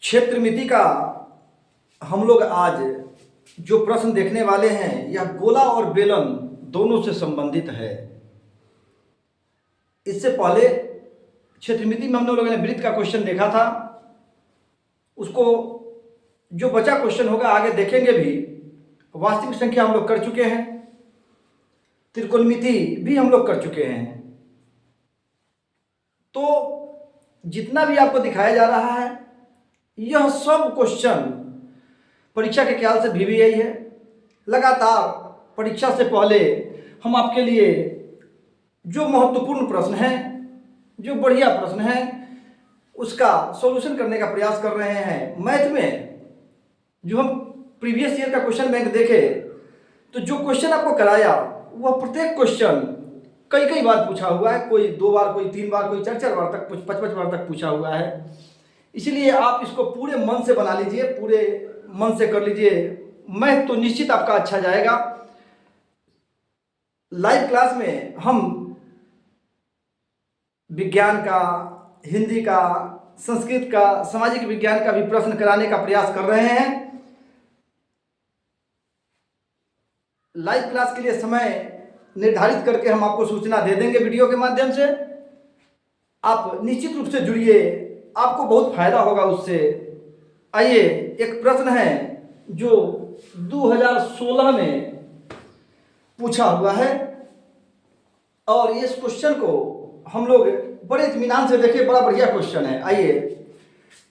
क्षेत्र मिति का हम लोग आज जो प्रश्न देखने वाले हैं यह गोला और बेलन दोनों से संबंधित है। इससे पहले क्षेत्र मिति में हम लोगों ने वृत्त का क्वेश्चन देखा था, उसको जो बचा क्वेश्चन होगा आगे देखेंगे भी। वास्तविक संख्या हम लोग कर चुके हैं, त्रिकोणमिति भी हम लोग कर चुके हैं। तो जितना भी आपको दिखाया जा रहा है यह सब क्वेश्चन परीक्षा के ख्याल से भी यही है। लगातार परीक्षा से पहले हम आपके लिए जो महत्वपूर्ण प्रश्न हैं, जो बढ़िया प्रश्न हैं, उसका सॉल्यूशन करने का प्रयास कर रहे हैं। मैथ में जो हम प्रीवियस ईयर का क्वेश्चन बैंक देखे तो जो क्वेश्चन आपको कराया वह प्रत्येक क्वेश्चन कई बार पूछा हुआ है। कोई 2 बार, कोई 3 बार, कोई 4 बार तक, 5 बार तक पूछा हुआ है। इसलिए आप इसको पूरे मन से बना लीजिए, पूरे मन से कर लीजिए। मैथ तो निश्चित आपका अच्छा जाएगा। लाइव क्लास में हम विज्ञान का, हिंदी का, संस्कृत का, सामाजिक विज्ञान का भी प्रश्न कराने का प्रयास कर रहे हैं। लाइव क्लास के लिए समय निर्धारित करके हम आपको सूचना दे देंगे वीडियो के माध्यम से। आप निश्चित रूप से जुड़िए, आपको बहुत फायदा होगा उससे। आइए, एक प्रश्न है जो 2016 में पूछा हुआ है और इस क्वेश्चन को हम लोग बड़े इत्मीनान से देखें। बड़ा बढ़िया क्वेश्चन है। आइए,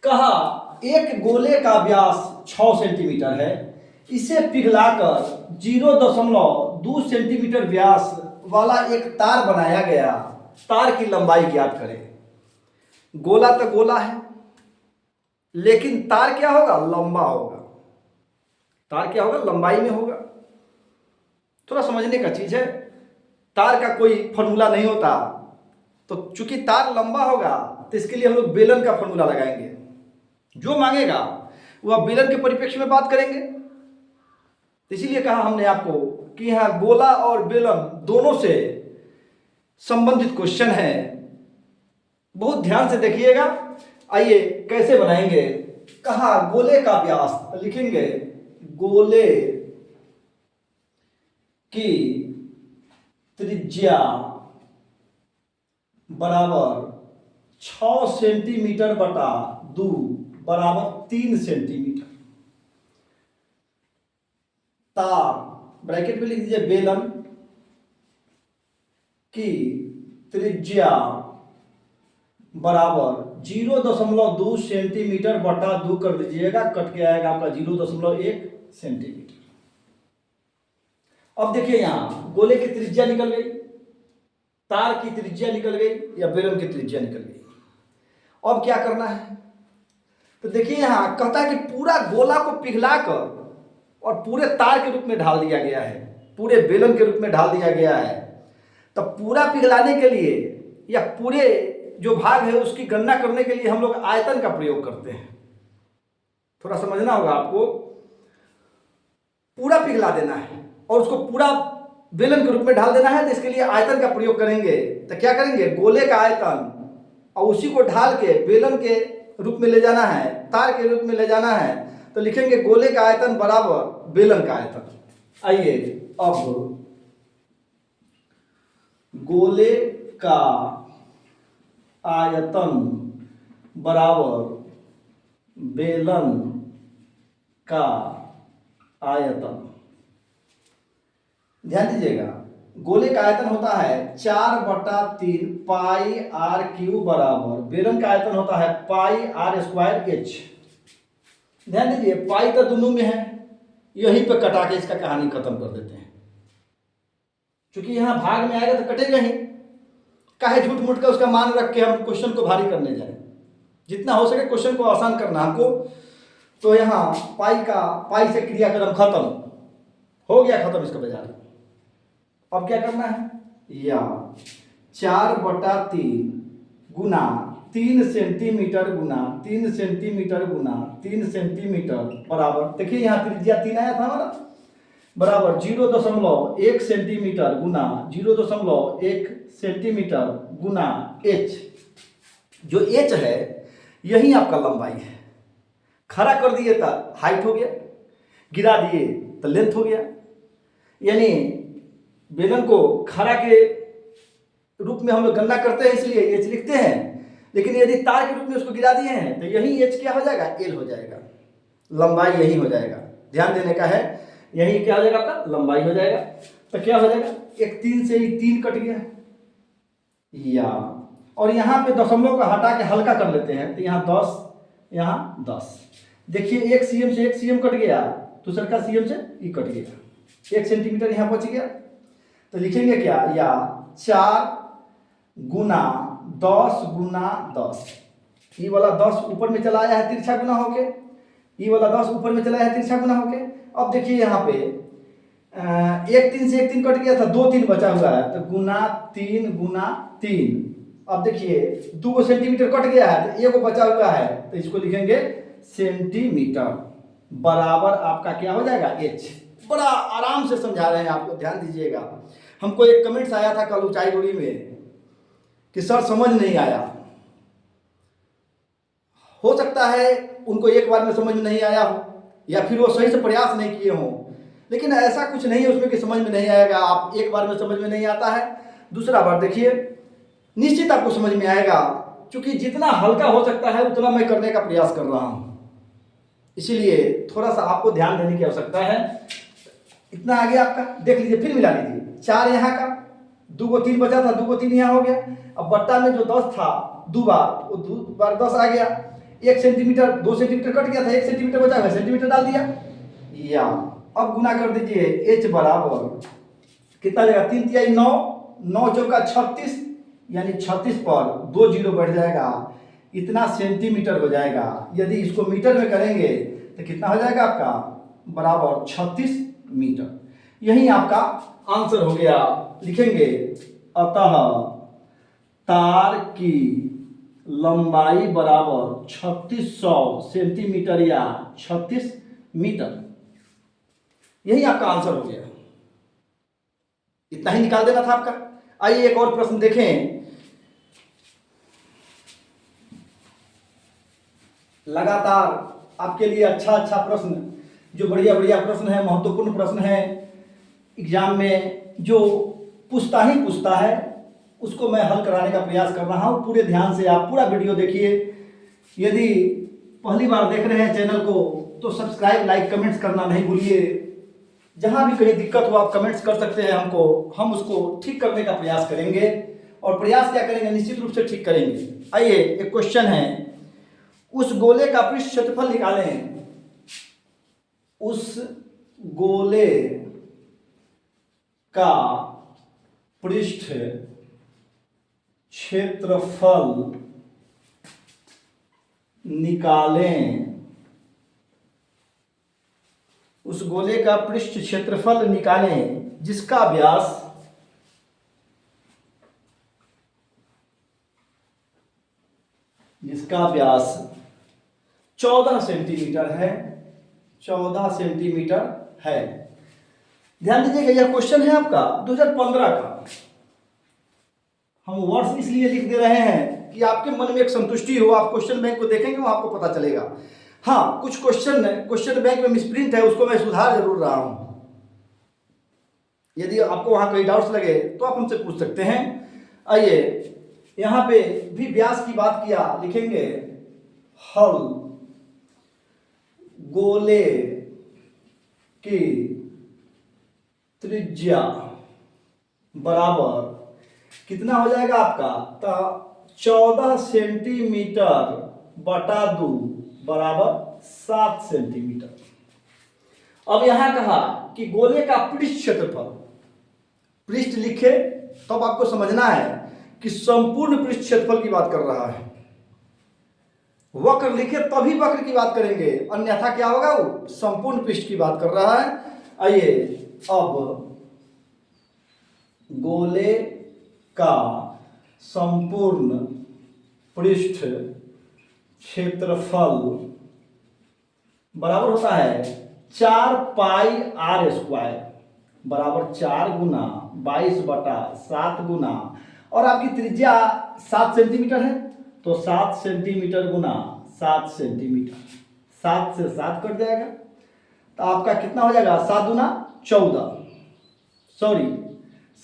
कहा एक गोले का व्यास 6 सेंटीमीटर है, इसे पिघलाकर 0.2 सेंटीमीटर व्यास वाला एक तार बनाया गया, तार की लंबाई ज्ञात करें। गोला तो गोला है, लेकिन तार क्या होगा? लंबा होगा। तार क्या होगा? लंबाई में होगा। थोड़ा समझने का चीज है। तार का कोई फॉर्मूला नहीं होता, तो चूंकि तार लंबा होगा तो इसके लिए हम लोग बेलन का फॉर्मूला लगाएंगे। जो मांगेगा वह बेलन के परिप्रेक्ष्य में बात करेंगे। इसीलिए कहा हमने आपको कि यहां गोला और बेलन दोनों से संबंधित क्वेश्चन है। बहुत ध्यान से देखिएगा। आइए, कैसे बनाएंगे? कहा गोले का व्यास, तो लिखेंगे गोले की त्रिज्या बराबर 6 सेंटीमीटर बटा 2 बराबर 3 सेंटीमीटर। तार ब्रैकेट में लिख दीजिए बेलन की त्रिज्या बराबर 0.2 सेंटीमीटर बटा 2 कर दीजिएगा, कट के आएगा आपका 0.1 सेंटीमीटर। अब देखिए यहां गोले की त्रिज्या निकल गई, तार की त्रिज्या निकल गई या बेलन की त्रिज्या निकल गई। अब क्या करना है? तो देखिए यहां कहता है कि पूरा गोला को पिघलाकर और पूरे तार के रूप में ढाल दिया गया है, पूरे बेलन के रूप में ढाल दिया गया है। तो पूरा पिघलाने के लिए या पूरे जो भाग है उसकी गणना करने के लिए हम लोग आयतन का प्रयोग करते हैं। थोड़ा समझना होगा आपको। पूरा पिघला देना है और उसको पूरा बेलन के रूप में ढाल देना है, तो इसके लिए आयतन का प्रयोग करेंगे। तो क्या करेंगे? गोले का आयतन और उसी को ढाल के बेलन के रूप में ले जाना है, तार के रूप में ले जाना है। तो लिखेंगे गोले का आयतन बराबर बेलन का आयतन। आइए, अब गोले का आयतन बराबर बेलन का आयतन। ध्यान दीजिएगा, गोले का आयतन होता है 4/3 पाई आर क्यूब बराबर बेलन का आयतन होता है पाई आर स्क्वायर एच। ध्यान दीजिए, पाई तो दोनों में है, यहीं पे कटा के इसका कहानी खत्म कर देते हैं। क्योंकि यहां भाग में आएगा तो कटेगा ही। काहे झूठ मूठ का उसका मान रख के हम क्वेश्चन को भारी करने जाए। जितना हो सके क्वेश्चन को आसान करना हमको। तो यहाँ पाई से क्रियाक्रम खत्म हो गया, खत्म इसका बाजार। अब क्या करना है? या 4/3 गुना 3 सेंटीमीटर गुना 3 सेंटीमीटर गुना 3 सेंटीमीटर बराबर, देखिए यहाँ त्रिज्या 3 आया था हमारा, बराबर 0.1 सेंटीमीटर गुना 0.1 सेंटीमीटर गुना h। जो h है यही आपका लंबाई है। खड़ा कर दिए तो हाइट हो गया, गिरा दिए तो लेंथ हो गया। यानी बेलन को खड़ा के रूप में हम लोग गणना करते हैं इसलिए एच लिखते हैं, लेकिन यदि तार के रूप में उसको गिरा दिए हैं तो यही एच क्या हो जाएगा, एल हो जाएगा, लंबाई यही हो जाएगा। ध्यान देने का है, यही क्या हो जाएगा आपका, लंबाई हो जाएगा। तो क्या हो जाएगा, एक 3 से ही 3 कट गया या, और यहाँ पे दशमलव का हटा के हल्का कर लेते हैं तो यहाँ 10, यहाँ 10। देखिए एक सीएम से एक सीएम कट गया, दूसरा का सीएम से ई कट गया, 1 सेंटीमीटर यहाँ बच गया। तो लिखेंगे क्या, या 4 गुना 10 गुना 10। ये वाला 10 ऊपर में चला आया है तिरछा गुना होके, ये वाला 10 ऊपर में चला आया है तिरछा गुना होके। अब देखिए यहाँ पे 1 3 से 1 3 कट गया था, 2 3 बचा हुआ है, तो गुना 3 गुना 3। अब देखिए 2 सेंटीमीटर कट गया है तो 1 बचा हुआ है, तो इसको लिखेंगे सेंटीमीटर, बराबर आपका क्या हो जाएगा, एच। बड़ा आराम से समझा रहे हैं आपको, ध्यान दीजिएगा। हमको एक कमेंट्स आया था कल ऊंचाई दूरी में कि सर समझ नहीं आया। हो सकता है उनको एक बार में समझ में नहीं आया हो, या फिर वो सही से प्रयास नहीं किए हों, लेकिन ऐसा कुछ नहीं है उसमें कि समझ में नहीं आएगा। आप एक बार में समझ में नहीं आता है, दूसरा बार देखिए निश्चित आपको समझ में आएगा, क्योंकि जितना हल्का हो सकता है उतना मैं करने का प्रयास कर रहा हूँ, इसीलिए थोड़ा सा आपको ध्यान देने की आवश्यकता है। इतना आगे आपका देख लीजिए, फिर मिला लीजिए, 4 यहाँ का, 2 को 3 बचा था, 2 को 3 यहाँ हो गया। अब बट्टा में जो 10 था 2 बार, वो 2 बार 10 आ गया, 1 सेंटीमीटर 2 सेंटीमीटर कट गया था, 1 सेंटीमीटर बचा हुआ, सेंटीमीटर डाल दिया या। अब गुना कर दीजिए, एच बराबर कितना जाएगा, 3 तिहाई 9, 9 चौका 36, यानी 36 पर 2 जीरो बढ़ जाएगा, इतना सेंटीमीटर हो जाएगा। यदि इसको मीटर में करेंगे तो कितना हो जाएगा आपका, बराबर 36 मीटर। यही आपका आंसर हो गया। लिखेंगे अतः तार की लंबाई बराबर 3600 सेंटीमीटर या 36 मीटर। यही आपका आंसर हो गया, इतना ही निकाल देना था आपका। आइए एक और प्रश्न देखें। लगातार आपके लिए अच्छा प्रश्न, जो बढ़िया प्रश्न है, महत्वपूर्ण प्रश्न है, एग्जाम में जो पूछता है उसको मैं हल कराने का प्रयास कर रहा हूँ। पूरे ध्यान से आप पूरा वीडियो देखिए। यदि पहली बार देख रहे हैं चैनल को तो सब्सक्राइब, लाइक, कमेंट्स करना नहीं भूलिए। जहाँ भी कहीं दिक्कत हो आप कमेंट्स कर सकते हैं हमको, हम उसको ठीक करने का प्रयास करेंगे। और प्रयास क्या करेंगे, निश्चित रूप से ठीक करेंगे। आइए एक क्वेश्चन है, उस गोले का पृष्ठ क्षेत्रफल निकालें। उस गोले का पृष्ठ क्षेत्रफल निकालें। उस गोले का पृष्ठ क्षेत्रफल निकालें जिसका व्यास जिसका व्यास 14 सेंटीमीटर है, 14 सेंटीमीटर है। ध्यान दीजिएगा, यह क्वेश्चन है आपका 2015 का। हम वर्ष इसलिए लिख दे रहे हैं कि आपके मन में एक संतुष्टि हो। आप क्वेश्चन बैंक को देखेंगे वो आपको पता चलेगा। हाँ, कुछ क्वेश्चन बैंक में मिसप्रिंट है, उसको मैं सुधार जरूर रहा हूं। यदि आपको वहां कोई डाउट्स लगे तो आप हमसे पूछ सकते हैं। आइए यहां पे भी व्यास की बात किया, लिखेंगे हल गोले की त्रिज्या बराबर कितना हो जाएगा आपका, तो 14 सेंटीमीटर बटा 2 बराबर 7 सेंटीमीटर। अब यहां कहा कि गोले का पृष्ठ क्षेत्रफल, पृष्ठ लिखे तब आपको समझना है कि संपूर्ण पृष्ठ क्षेत्रफल की बात कर रहा है। वक्र लिखे तभी वक्र की बात करेंगे, अन्यथा क्या होगा, वो संपूर्ण पृष्ठ की बात कर रहा है। आइए अब गोले का संपूर्ण पृष्ठ क्षेत्रफल बराबर होता है 4 पाई आर स्क्वायर, बराबर 4 गुना 22/7 गुना, और आपकी त्रिज्या 7 सेंटीमीटर है तो 7 सेंटीमीटर गुना 7 सेंटीमीटर, 7 से 7 कट जाएगा, तो आपका कितना हो जाएगा, 7 दूना 14, सॉरी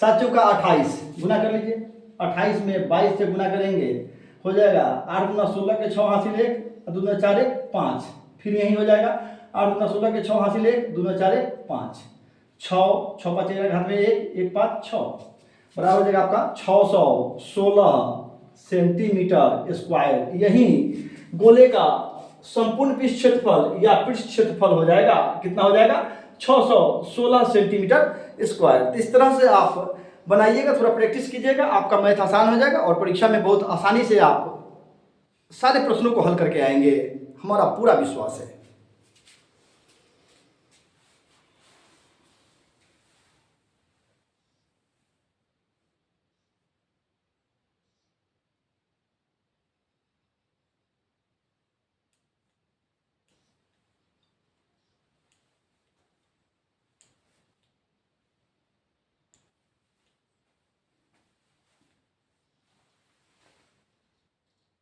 7 चौका 28, गुना कर लीजिए। 28 में 22 से गुना करेंगे, हो जाएगा 8 दूना 16 के 6 हासिल 1, 2 दूना 4 1 5, फिर यही हो जाएगा 8 दूना 16 के 6 हासिल 1, 2 दूना 4 1 5, 6 6 5 घात में 1 1 5 6, बराबर हो जाएगा आपका 616 सेंटीमीटर स्क्वायर। यही गोले का संपूर्ण पृष्ठ क्षेत्रफल या पृष्ठ क्षेत्रफल हो जाएगा, कितना हो जाएगा, 616 सेंटीमीटर स्क्वायर। तो इस तरह से आप बनाइएगा, थोड़ा प्रैक्टिस कीजिएगा, आपका मैथ आसान हो जाएगा और परीक्षा में बहुत आसानी से आप सारे प्रश्नों को हल करके आएंगे, हमारा पूरा विश्वास है।